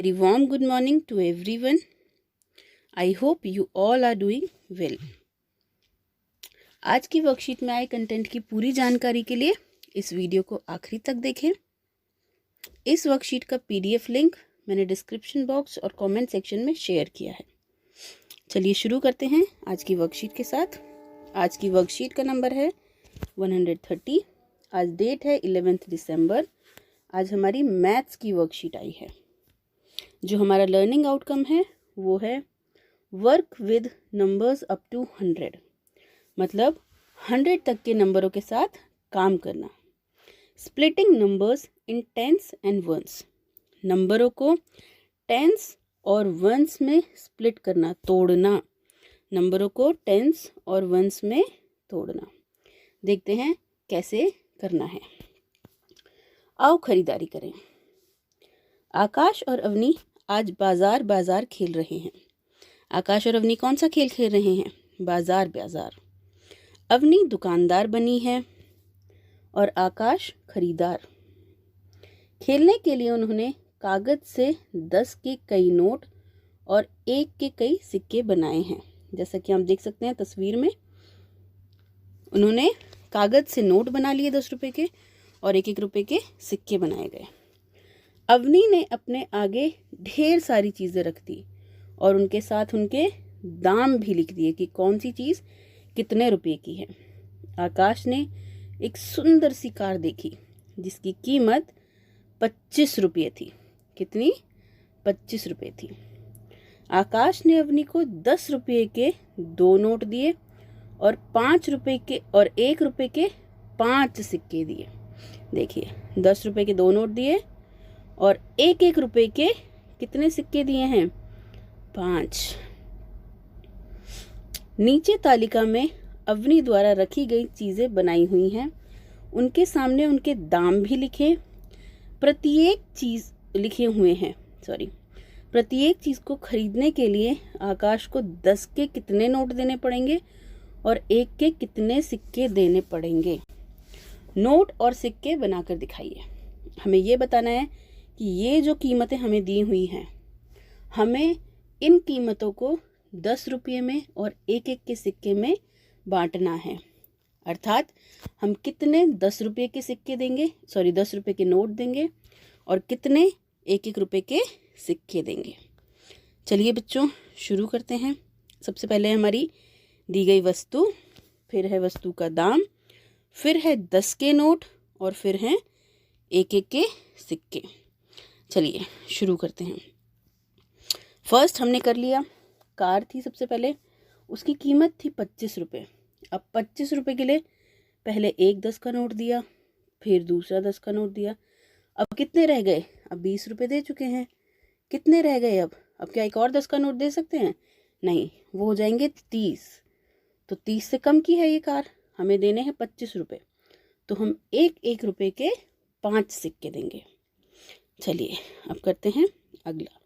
Very warm good morning to everyone. I hope you all are doing well. आज की worksheet में आए content की पूरी जानकारी के लिए इस वीडियो को आखिरी तक देखें। इस वर्कशीट का पीडीएफ लिंक मैंने डिस्क्रिप्शन बॉक्स और कमेंट सेक्शन में शेयर किया है। चलिए शुरू करते हैं आज की वर्कशीट के साथ। आज की वर्कशीट का नंबर है 130। आज डेट है 11 दिसंबर। आज हमारी मैथ्स की वर्कशीट आई है। जो हमारा लर्निंग आउटकम है वो है work with numbers up to 100, मतलब 100 तक के नंबरों के साथ काम करना। Splitting numbers in tens and ones, नंबरों को टेंस और वंस में स्प्लिट करना, तोड़ना। नंबरों को टेंस और वंस में तोड़ना। देखते हैं कैसे करना है। आओ खरीदारी करें। आकाश और अवनी आज बाजार खेल रहे हैं। आकाश और अवनी कौन सा खेल खेल रहे हैं? बाजार। अवनी दुकानदार बनी है और आकाश खरीदार। खेलने के लिए उन्होंने कागज से 10 के कई नोट और 1 के कई सिक्के बनाए हैं। जैसा कि आप देख सकते हैं तस्वीर में, उन्होंने कागज से नोट बना लिए 10 रुपए के और 1-1 रुपए के सिक्के बनाए गए। अवनी ने अपने आगे ढेर सारी चीज़ें रख दी और उनके साथ उनके दाम भी लिख दिए कि कौन सी चीज़ कितने रुपए की है। आकाश ने एक सुंदर सी कार देखी जिसकी कीमत 25 रुपये थी। कितनी? 25 रुपये थी। आकाश ने अवनी को 10 रुपये के 2 नोट दिए और 5 रुपये के और 1 रुपये के 5 सिक्के दिए। देखिए, 10 रुपये के 2 नोट दिए और 1-1 रुपए के कितने सिक्के दिए हैं? 5। नीचे तालिका में अवनी द्वारा रखी गई चीजें बनाई हुई हैं। उनके सामने उनके दाम भी लिखे। प्रत्येक चीज को खरीदने के लिए आकाश को 10 के कितने नोट देने पड़ेंगे और 1 के कितने सिक्के देने पड़ेंगे। नोट और सिक्के बनाकर दिखाइए। हमें ये बताना है कि ये जो कीमतें हमें दी हुई हैं, हमें इन कीमतों को 10 रुपये में और 1-1 के सिक्के में बांटना है। अर्थात हम कितने 10 रुपये के सिक्के देंगे, 10 रुपये के नोट देंगे और कितने 1-1 रुपये के सिक्के देंगे। चलिए बच्चों शुरू करते हैं। सबसे पहले हमारी दी गई वस्तु, फिर है वस्तु का दाम, फिर है 10 के नोट और फिर हैं 1-1 के सिक्के। चलिए शुरू करते हैं। फर्स्ट हमने कर लिया, कार थी सबसे पहले, उसकी कीमत थी 25 रुपये। अब 25 रुपये के लिए पहले एक 10 का नोट दिया, फिर दूसरा 10 का नोट दिया। अब कितने रह गए? अब 20 रुपये दे चुके हैं। कितने रह गए अब क्या एक और 10 का नोट दे सकते हैं? नहीं, वो हो जाएंगे 30। तो 30 से कम की है ये कार, हमें देने हैं 25 रुपये। तो हम 1-1 रुपये के 5 सिक्के देंगे। चलिए अब करते हैं अगला।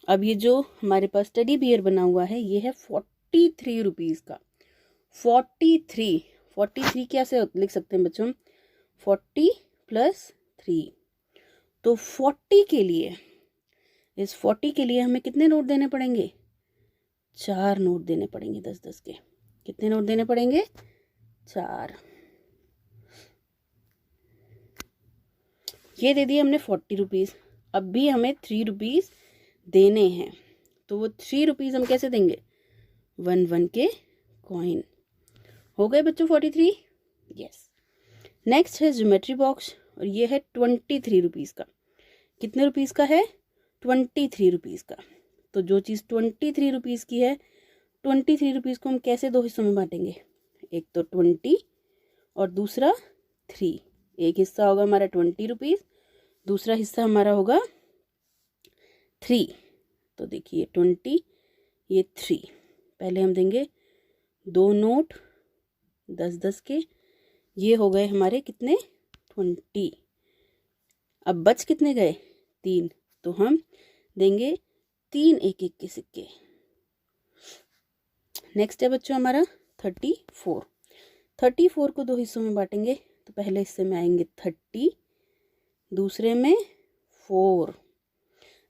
अब ये जो हमारे पास टेडी बियर बना हुआ है ये है 43 रुपीज़ का। 43 कैसे लिख सकते हैं बच्चों? 40 + 3। तो 40 के लिए, इस 40 के लिए हमें कितने नोट देने पड़ेंगे? 4 नोट देने पड़ेंगे 10-10 के। कितने नोट देने पड़ेंगे? 4। ये दे दिए हमने 40 रुपीज़। अब भी हमें 3 रुपीज़ देने हैं, तो वो 3 रुपीज़ हम कैसे देंगे? 1-1 के कॉइन। हो गए बच्चों 43? यस। नेक्स्ट है ज्योमेट्री बॉक्स और ये है 23 रुपीज़ का। कितने रुपीज़ का है? 23 रुपीज़ का। तो जो चीज़ 23 रुपीज़ की है, 23 रुपीज़ को हम कैसे 2 हिस्सों में बांटेंगे? एक तो 20 और दूसरा 3। एक हिस्सा होगा हमारा 20 रुपीज़, दूसरा हिस्सा हमारा होगा 3। तो देखिए 20, ये 3। पहले हम देंगे 2 नोट 10-10 के। ये हो गए हमारे कितने? 20। अब बच कितने गए? 3। तो हम देंगे 3 1-1 के सिक्के। नेक्स्ट है बच्चों हमारा 34। 34 को 2 हिस्सों में बांटेंगे। तो पहले हिस्से में आएंगे 30, दूसरे में 4।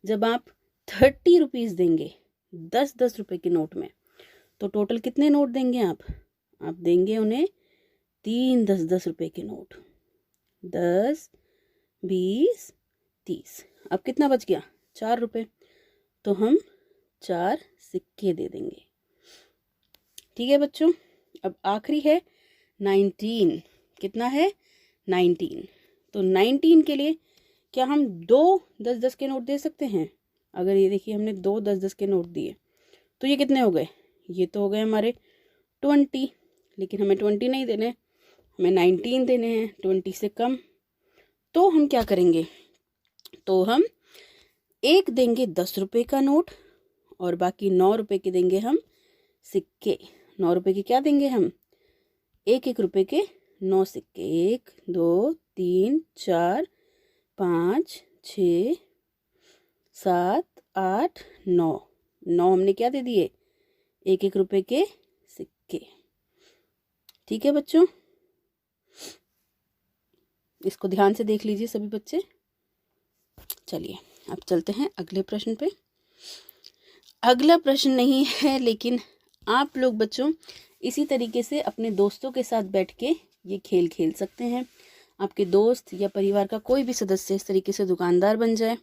जब आप 30 रुपीज़ देंगे 10-10 रुपये के नोट में, तो टोटल कितने नोट देंगे आप देंगे उन्हें 3 10-10 रुपये के नोट, 10 20 30। अब कितना बच गया? 4 रुपये। तो हम 4 सिक्के दे देंगे। ठीक है बच्चों। अब आखिरी है 19। कितना है? 19। तो 19 के लिए क्या हम 2 10-10 के नोट दे सकते हैं? अगर ये देखिए हमने 2 10-10 के नोट दिए तो ये कितने हो गए? ये तो हो गए हमारे 20। लेकिन हमें 20 नहीं देने, हमें 19 देने हैं, 20 से कम। तो हम क्या करेंगे? तो हम एक देंगे 10 रुपये का नोट और बाकी 9 रुपये के देंगे हम सिक्के। 9 रुपये के क्या देंगे हम? 1-1 रुपये के 9 सिक्के। 1 2 3 4 5 6 7 8 9। 9 हमने क्या दे दिए? 1-1 रुपये के सिक्के। ठीक है बच्चों, इसको ध्यान से देख लीजिए सभी बच्चे। चलिए अब चलते हैं अगले प्रश्न पे। अगला प्रश्न नहीं है, लेकिन आप लोग बच्चों इसी तरीके से अपने दोस्तों के साथ बैठ के ये खेल खेल सकते हैं। आपके दोस्त या परिवार का कोई भी सदस्य इस तरीके से दुकानदार बन जाए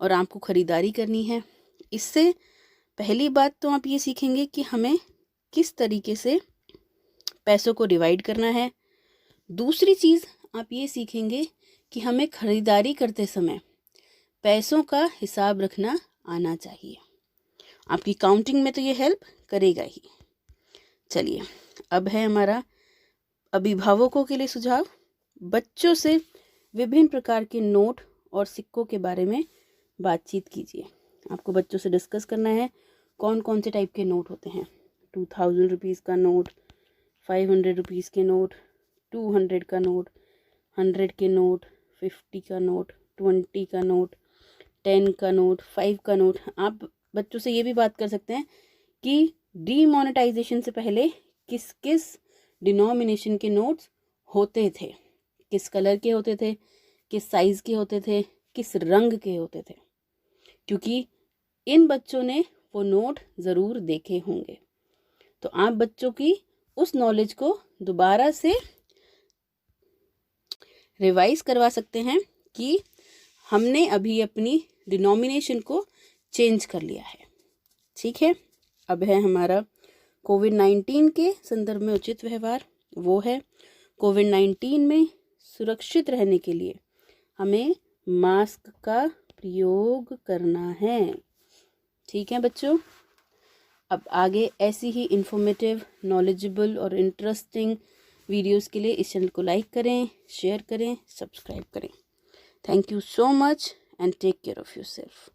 और आपको ख़रीदारी करनी है। इससे पहली बात तो आप ये सीखेंगे कि हमें किस तरीके से पैसों को डिवाइड करना है। दूसरी चीज़ आप ये सीखेंगे कि हमें ख़रीदारी करते समय पैसों का हिसाब रखना आना चाहिए। आपकी काउंटिंग में तो ये हेल्प करेगा ही। चलिए अब है हमारा अभिभावकों के लिए सुझाव। बच्चों से विभिन्न प्रकार के नोट और सिक्कों के बारे में बातचीत कीजिए। आपको बच्चों से डिस्कस करना है कौन कौन से टाइप के नोट होते हैं। 2000 रुपीज़ का नोट, 500 रुपीज़ के नोट, 200 का नोट, 100 के नोट, 50 का नोट, 20 का नोट, 10 का नोट, 5 का नोट। आप बच्चों से ये भी बात कर सकते हैं कि डीमोनेटाइजेशन से पहले किस किस डिनोमिनेशन के नोट्स होते थे, किस कलर के होते थे, किस साइज़ के होते थे, किस रंग के होते थे, क्योंकि इन बच्चों ने वो नोट ज़रूर देखे होंगे। तो आप बच्चों की उस नॉलेज को दोबारा से रिवाइज करवा सकते हैं कि हमने अभी अपनी डिनोमिनेशन को चेंज कर लिया है। ठीक है। अब है हमारा कोविड-19 के संदर्भ में उचित व्यवहार। वो है कोविड-19 में सुरक्षित रहने के लिए हमें मास्क का प्रयोग करना है। ठीक है बच्चों। अब आगे ऐसी ही इंफॉर्मेटिव, नॉलेजेबल और इंटरेस्टिंग वीडियोस के लिए इस चैनल को लाइक करें, शेयर करें, सब्सक्राइब करें। Thank you so much and take care of yourself.